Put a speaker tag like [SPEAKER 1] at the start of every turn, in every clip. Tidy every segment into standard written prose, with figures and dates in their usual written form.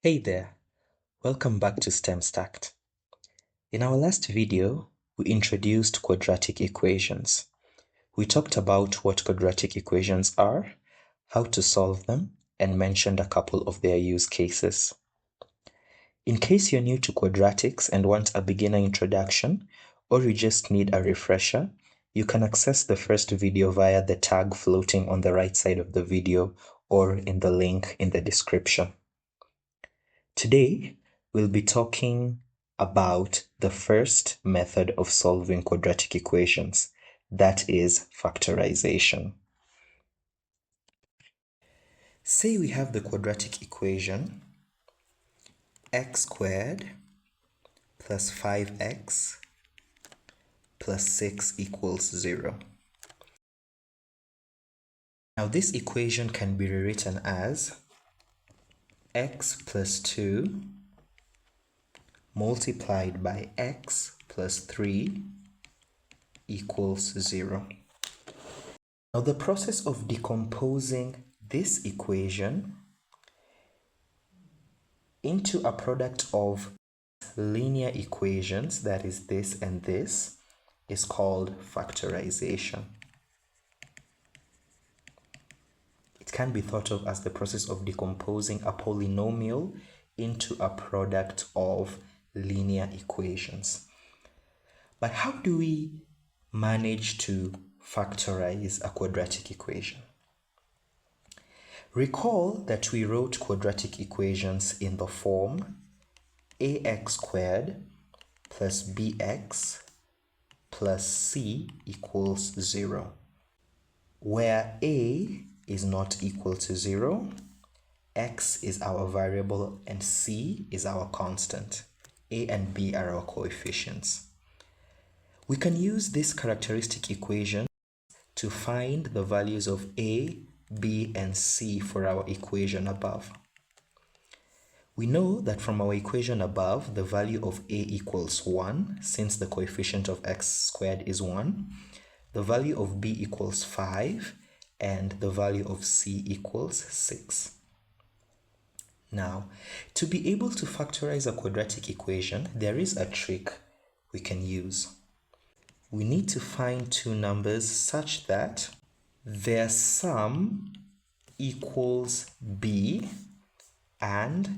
[SPEAKER 1] Hey there, welcome back to STEMStacked. In our last video, we introduced quadratic equations. We talked about what quadratic equations are, how to solve them, and mentioned a couple of their use cases. In case you're new to quadratics and want a beginner introduction, or you just need a refresher, you can access the first video via the tag floating on the right side of the video or in the link in the description. Today, we'll be talking about the first method of solving quadratic equations, that is factorization. Say we have the quadratic equation x squared plus 5x plus 6 equals 0. Now this equation can be rewritten as x plus 2 multiplied by x plus 3 equals 0. Now the process of decomposing this equation into a product of linear equations, that is this and this, is called factorization. It can be thought of as the process of decomposing a polynomial into a product of linear equations. But how do we manage to factorize a quadratic equation? Recall that we wrote quadratic equations in the form ax squared plus bx plus c equals 0, where a is not equal to 0, x is our variable, and c is our constant. A and b are our coefficients. We can use this characteristic equation to find the values of a, b, and c for our equation above. We know that from our equation above, the value of a equals 1, since the coefficient of x squared is 1. The value of b equals 5, and the value of c equals 6. Now, to be able to factorize a quadratic equation, there is a trick we can use. We need to find two numbers such that their sum equals b and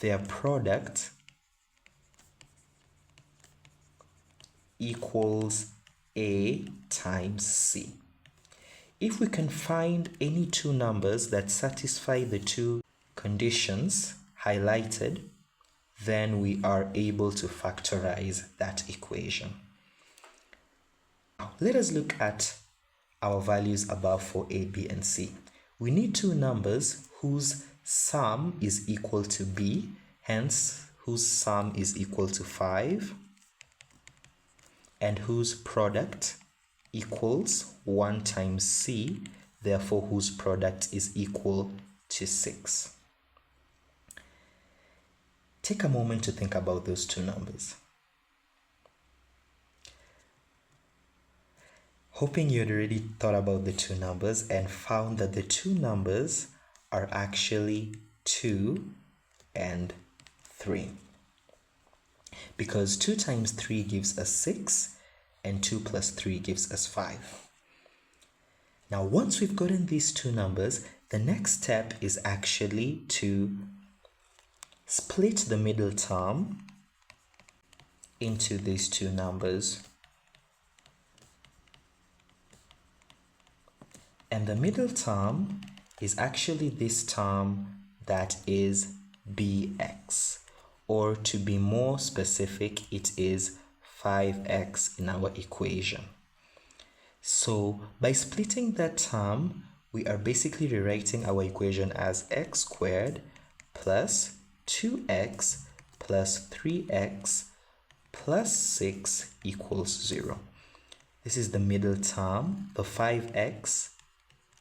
[SPEAKER 1] their product equals a times c. If we can find any two numbers that satisfy the two conditions highlighted, then we are able to factorize that equation. Now, let us look at our values above for a, b, and c. We need two numbers whose sum is equal to b, hence whose sum is equal to 5, and whose product equals 1 times c, therefore whose product is equal to 6. Take a moment to think about those two numbers. Hoping you had already thought about the two numbers and found that the two numbers are actually 2 and 3. Because 2 times 3 gives us 6, and 2 plus 3 gives us 5. Now, once we've gotten these two numbers, the next step is actually to split the middle term into these two numbers. And the middle term is actually this term that is bx, or to be more specific, it is 5x in our equation. So by splitting that term, we are basically rewriting our equation as x squared plus 2x plus 3x plus 6 equals 0. This is the middle term. The 5x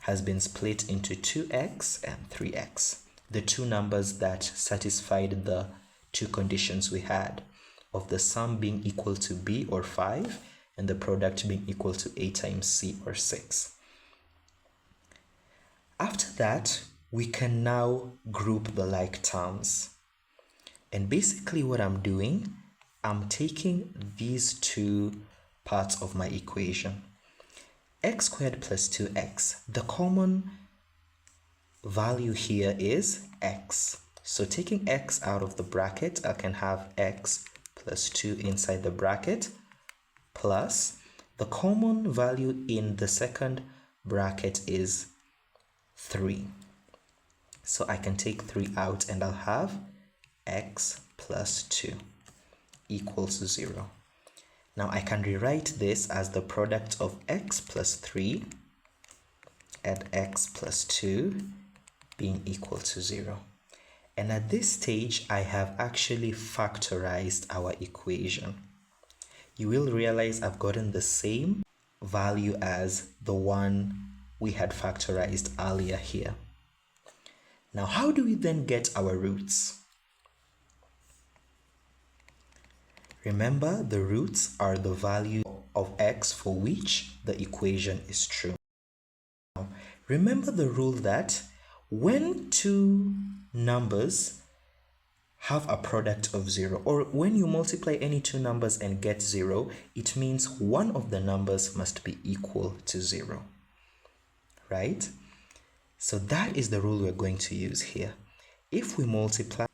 [SPEAKER 1] has been split into 2x and 3x. The two numbers that satisfied the two conditions we had of the sum being equal to b or 5 and the product being equal to a times c or 6. After that, we can now group the like terms. And basically what I'm doing, I'm taking these two parts of my equation. X squared plus 2x. The common value here is x. So taking x out of the bracket, I can have x plus 2 inside the bracket plus the common value in the second bracket is 3. So I can take 3 out and I'll have x plus 2 equals 0. Now I can rewrite this as the product of x plus 3 and x plus 2 being equal to 0. And at this stage, I have actually factorized our equation. You will realize I've gotten the same value as the one we had factorized earlier here. Now, how do we then get our roots? Remember, the roots are the value of x for which the equation is true. Now, remember the rule that when two numbers have a product of 0, or when you multiply any two numbers and get 0, it means one of the numbers must be equal to 0, right? So that is the rule we're going to use here. If we multiply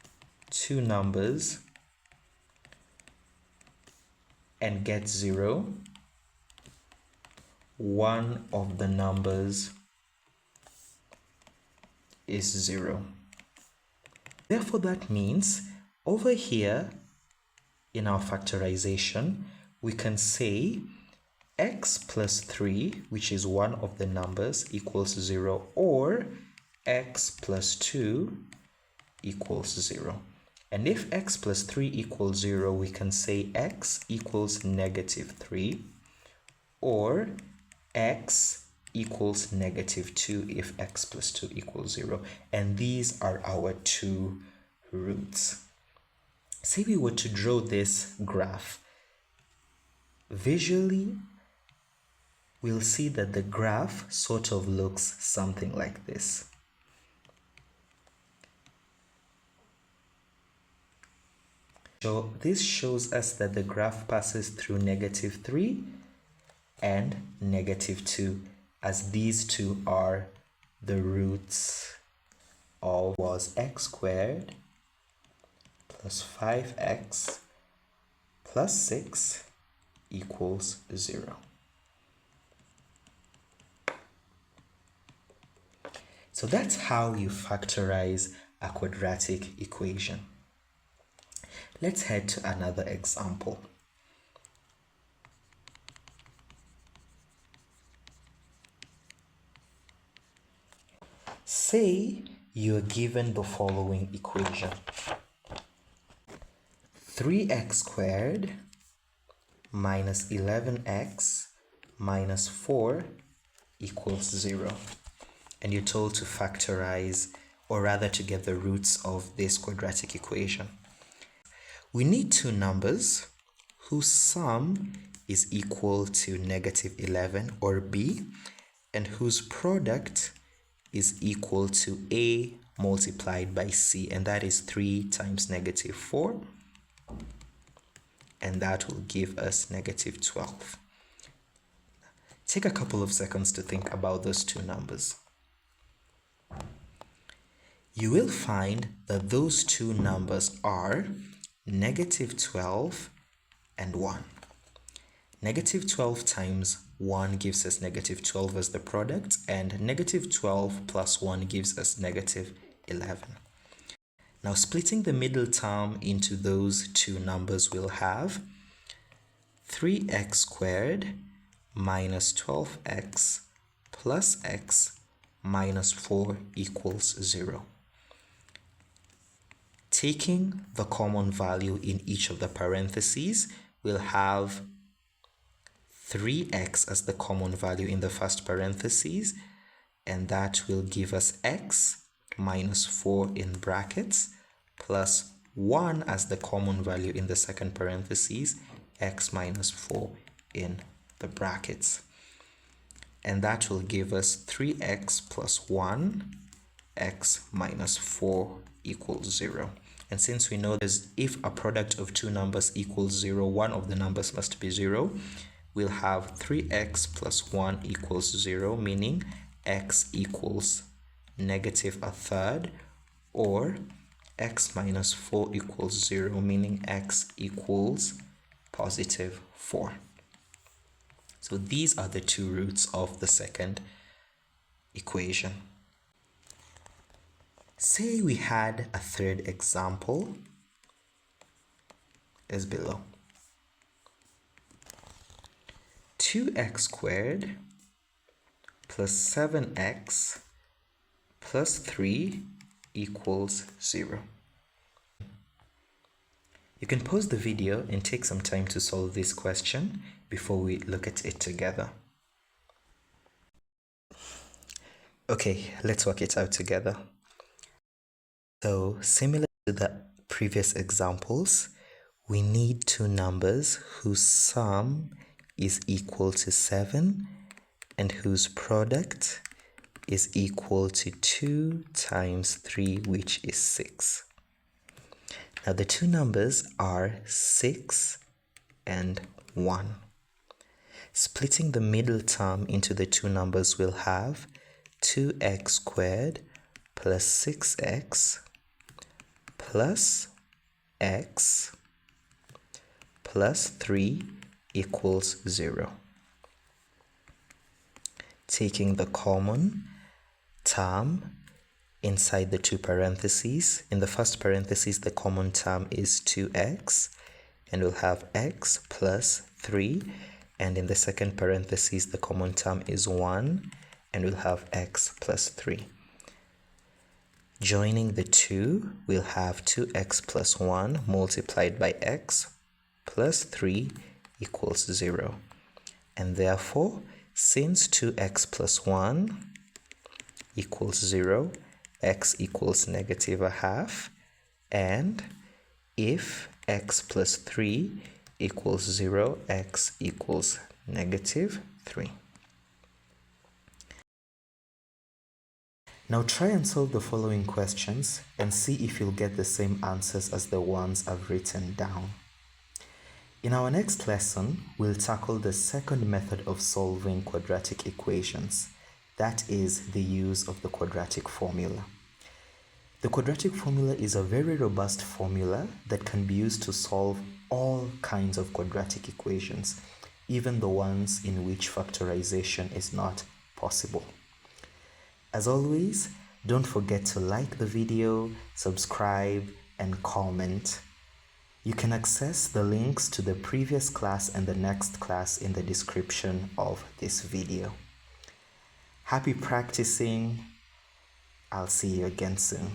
[SPEAKER 1] two numbers and get 0, one of the numbers is 0. Therefore, that means over here in our factorization, we can say x plus 3, which is one of the numbers, equals 0, or x plus 2 equals 0. And if x plus 3 equals 0, we can say x equals negative 3, or x equals negative 2 if x plus 2 equals 0. And these are our two roots. Say we were to draw this graph. Visually, we'll see that the graph sort of looks something like this. So this shows us that the graph passes through negative 3 and negative 2, as these two are the roots of was x squared plus 5x plus 6 equals 0. So that's how you factorize a quadratic equation. Let's head to another example. Say you're given the following equation. 3x squared minus 11x minus 4 equals 0. And you're told to factorize, or rather to get the roots of this quadratic equation. We need two numbers whose sum is equal to negative 11, or b, and whose product is equal to a multiplied by c, and that is 3 times negative 4, and that will give us negative 12. Take a couple of seconds to think about those two numbers. You will find that those two numbers are negative 12 and 1. Negative 12 times 1 gives us negative 12 as the product, and negative 12 plus 1 gives us negative 11. Now, splitting the middle term into those two numbers, we'll have 3x squared minus 12x plus x minus 4 equals 0. Taking the common value in each of the parentheses, we'll have 3x as the common value in the first parentheses, and that will give us x minus 4 in brackets plus 1 as the common value in the second parentheses, x minus 4 in the brackets. And that will give us 3x plus 1, x minus 4 equals 0. And since we know that if a product of two numbers equals 0, one of the numbers must be 0, we'll have 3x plus 1 equals 0, meaning x equals negative a third, or x minus 4 equals 0, meaning x equals positive 4. So these are the two roots of the second equation. Say we had a third example as below. 2x squared plus 7x plus 3 equals 0. You can pause the video and take some time to solve this question before we look at it together. Okay, let's work it out together. So, similar to the previous examples, we need two numbers whose sum is equal to 7 and whose product is equal to 2 times 3, which is 6. Now the two numbers are 6 and 1. Splitting the middle term into the two numbers, we'll have 2x squared plus 6x plus x plus 3 equals 0. Taking the common term inside the two parentheses. In the first parenthesis, the common term is 2x, and we'll have x plus 3. And in the second parenthesis, the common term is 1, and we'll have x plus 3. Joining the two, we'll have 2x plus 1 multiplied by x plus 3 equals 0. And therefore, since 2x plus 1 equals 0, x equals negative a half, and if x plus 3 equals 0, x equals negative 3. Now try and solve the following questions and see if you'll get the same answers as the ones I've written down. In our next lesson, we'll tackle the second method of solving quadratic equations. That is the use of the quadratic formula. The quadratic formula is a very robust formula that can be used to solve all kinds of quadratic equations, even the ones in which factorization is not possible. As always, don't forget to like the video, subscribe, and comment. You can access the links to the previous class and the next class in the description of this video. Happy practicing. I'll see you again soon.